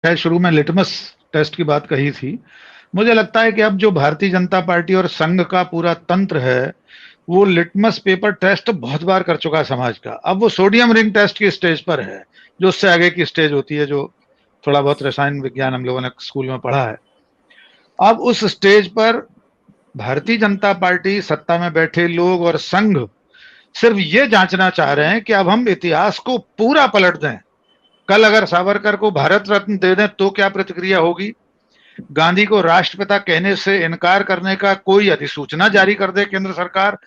खैर शुरू में लिटमस टेस्ट की बात कही थी। मुझे लगता है कि अब जो भारतीय जनता पार्टी और संघ का पूरा तंत्र है, वो लिटमस पेपर टेस्ट बहुत बार कर चुका है समाज का। अब वो सोडियम रिंग टेस्ट की स्टेज पर है, जो उससे आगे की स्टेज होती है, जो थोड़ा बहुत रसायन विज्ञान हम लोगों ने स्कूल में पढ़ा है। अब उस स्टेज पर भारतीय जनता पार्टी, सत्ता में बैठे लोग और संघ सिर्फ ये जांचना चाह रहे हैं कि अब हम इतिहास को पूरा पलट दें। कल अगर सावरकर को भारत रत्न दे दें तो क्या प्रतिक्रिया होगी? गांधी को राष्ट्रपिता कहने से इनकार करने का कोई अधिसूचना जारी कर दे केंद्र सरकार,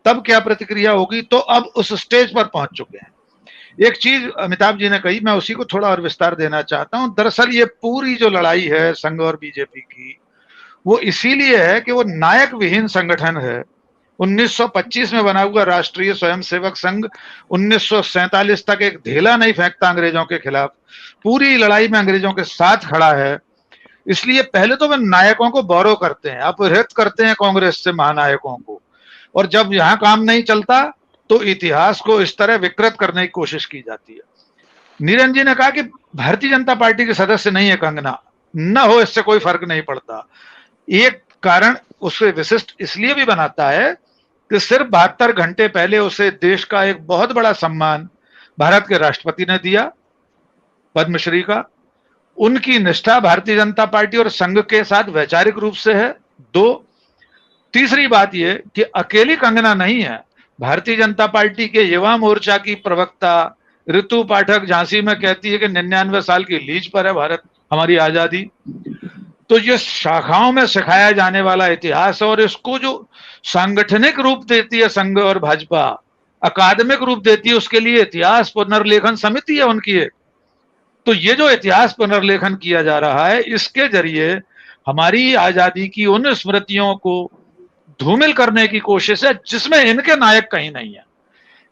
तब क्या प्रतिक्रिया होगी? तो अब उस स्टेज पर पहुंच चुके हैं। एक चीज अमिताभ जी ने कही, मैं उसी को थोड़ा और विस्तार देना चाहता हूं। दरअसल ये पूरी जो लड़ाई है संघ और बीजेपी की, वो इसीलिए है कि वो नायक विहीन संगठन है। 1925 में बना हुआ राष्ट्रीय स्वयंसेवक संघ 1947 तक एक ढेला नहीं फेंकता अंग्रेजों के खिलाफ, पूरी लड़ाई में अंग्रेजों के साथ खड़ा है। इसलिए पहले तो वे नायकों को बोरो करते हैं, अपहृत करते हैं कांग्रेस से महानायकों को, और जब यहां काम नहीं चलता तो इतिहास को इस तरह विकृत करने की कोशिश की जाती है। नीरज जी ने कहा कि भारतीय जनता पार्टी के सदस्य नहीं है कंगना, न हो इससे कोई फर्क नहीं पड़ता। एक कारण उसे विशिष्ट इसलिए भी बनाता है कि सिर्फ 72 घंटे पहले उसे देश का एक बहुत बड़ा सम्मान भारत के राष्ट्रपति ने दिया, पद्मश्री का। उनकी निष्ठा भारतीय जनता पार्टी और संघ के साथ वैचारिक रूप से है। दो, तीसरी बात यह कि अकेली कंगना नहीं है। भारतीय जनता पार्टी के युवा मोर्चा की प्रवक्ता ऋतु पाठक झांसी में कहती है कि 99 साल की लीज पर है भारत, हमारी आजादी। तो ये शाखाओं में सिखाया जाने वाला इतिहास, और इसको जो सांगठनिक रूप देती है संघ और भाजपा, अकादमिक रूप देती है, उसके लिए इतिहास पुनर्लेखन समिति है उनकी एक। तो ये जो इतिहास पुनर्लेखन किया जा रहा है, इसके जरिए हमारी आजादी की उन स्मृतियों को धूमिल करने की कोशिश है जिसमें इनके नायक कहीं नहीं है।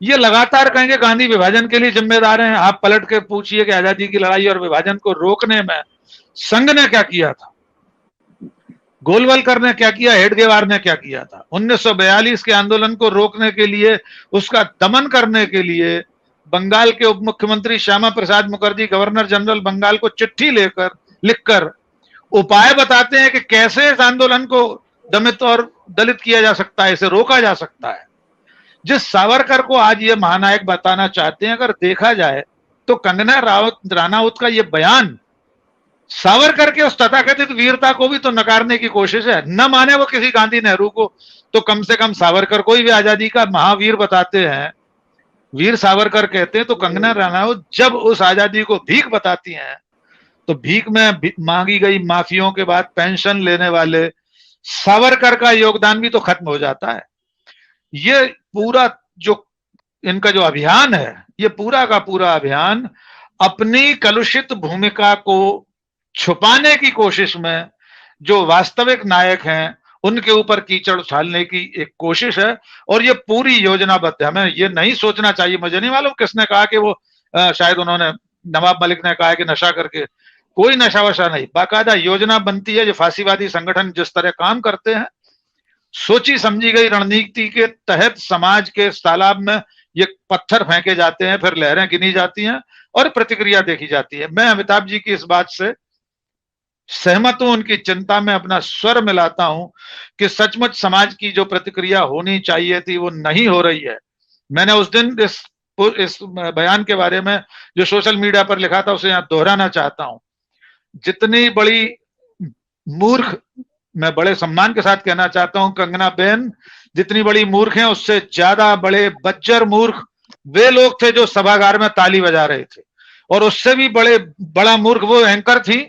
ये लगातार कहेंगे गांधी विभाजन के लिए जिम्मेदार हैं। आप पलट के पूछिए कि आजादी की लड़ाई और विभाजन को रोकने में संघ ने क्या किया था, गोलवलकर ने क्या किया, हेडगेवार ने क्या किया था। 1942 के आंदोलन को रोकने के लिए, उसका दमन करने के लिए बंगाल के उप मुख्यमंत्री श्यामा प्रसाद मुखर्जी गवर्नर जनरल बंगाल को चिट्ठी लिखकर उपाय बताते हैं कि कैसे इस आंदोलन को दमित और दलित किया जा सकता है, इसे रोका जा सकता है। जिस सावरकर को आज ये महानायक बताना चाहते हैं, अगर देखा जाए तो कंगना राणावत का ये बयान सावरकर के उस तथाकथित वीरता को भी तो नकारने की कोशिश है। न माने वो किसी गांधी नेहरू को, तो कम से कम सावरकर को ही भी आजादी का महावीर बताते हैं, वीर सावरकर कहते हैं। तो कंगना रनावत जब उस आजादी को भीख बताती हैं, तो भीख में मांगी गई माफियों के बाद पेंशन लेने वाले सावरकर का योगदान भी तो खत्म हो जाता है। ये पूरा जो इनका जो अभियान है, ये पूरा का पूरा अभियान अपनी कलुषित भूमिका को छुपाने की कोशिश में जो वास्तविक नायक हैं उनके ऊपर कीचड़ उछालने की एक कोशिश है। और ये पूरी योजनाबद्ध है। हमें ये नहीं सोचना चाहिए, मुझे नहीं मालूम किसने कहा कि वो शायद उन्होंने, नवाब मलिक ने कहा कि नशा करके, कोई नशा वशा नहीं, बाकायदा योजना बनती है। जो फांसीवादी संगठन जिस तरह काम करते हैं, सोची समझी गई रणनीति के तहत समाज के तालाब में ये पत्थर फेंके जाते हैं, फिर लहरें गिनी जाती हैं और प्रतिक्रिया देखी जाती है। मैं अमिताभ जी की इस बात से सहमत हूं, उनकी चिंता में अपना स्वर मिलाता हूं कि सचमुच समाज की जो प्रतिक्रिया होनी चाहिए थी वो नहीं हो रही है। मैंने उस दिन इस बयान के बारे में जो सोशल मीडिया पर लिखा था उसे यहां दोहराना चाहता हूं। जितनी बड़ी मूर्ख, मैं बड़े सम्मान के साथ कहना चाहता हूं कंगना बहन, जितनी बड़ी मूर्ख हैं उससे ज्यादा बड़े बज्जर मूर्ख वे लोग थे जो सभागार में ताली बजा रहे थे, और उससे भी बड़ा मूर्ख वो एंकर थी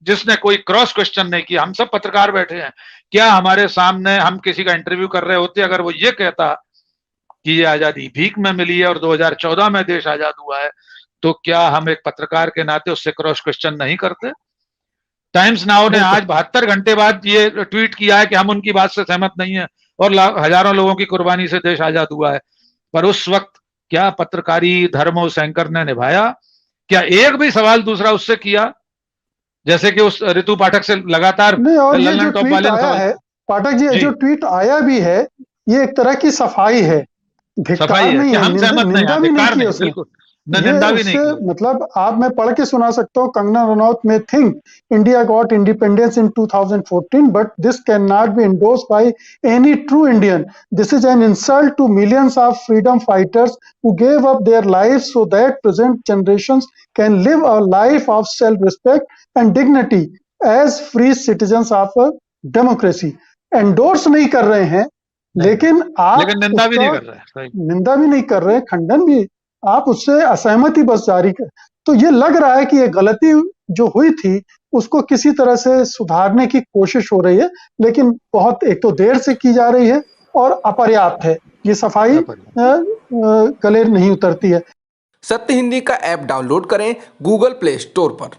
जिसने कोई क्रॉस क्वेश्चन नहीं किया। हम सब पत्रकार बैठे हैं, क्या हमारे सामने हम किसी का इंटरव्यू कर रहे होते, अगर वो ये कहता कि ये आजादी भीख में मिली है और 2014 में देश आजाद हुआ है, तो क्या हम एक पत्रकार के नाते उससे क्रॉस क्वेश्चन नहीं करते? टाइम्स नाउ ने आज 72 घंटे बाद ये ट्वीट किया है कि हम उनकी बात से सहमत नहीं है और हजारों लोगों की कुर्बानी से देश आजाद हुआ है। पर उस वक्त क्या पत्रकारी धर्म उस एंकर ने निभाया? क्या एक भी सवाल दूसरा उससे किया? जैसे कि उस ऋतु पाठक से लगातार नहीं, और ये जो ट्वीट आया है पाठक जी, जो ट्वीट आया भी है, ये एक तरह की सफाई है, सफाई है कि हम सहमत नहीं, निंदा भी नहीं की उसने। मैं ये निंदा भी नहीं उससे की। मतलब आप, मैं पढ़ के सुना सकता हूँ, कंगना रनौत में think India got independence in 2014 but this can not be endorsed by any true Indian. This is an insult to millions of freedom fighters who gave up their lives so that present generations can live a life of self-respect and dignity as free citizens of a democracy. Endorse नहीं कर रहे हैं, लेकिन आप लेकिन निंदा भी उसका नहीं कर रहे हैं। निंदा भी नहीं कर रहे, खंडन भी, आप उससे असहमति बस जारी कर, तो ये लग रहा है कि ये गलती जो हुई थी उसको किसी तरह से सुधारने की कोशिश हो रही है, लेकिन बहुत, एक तो देर से की जा रही है और अपर्याप्त है, ये सफाई गले नहीं उतरती है। सत्य हिंदी का ऐप डाउनलोड करें गूगल प्ले स्टोर पर।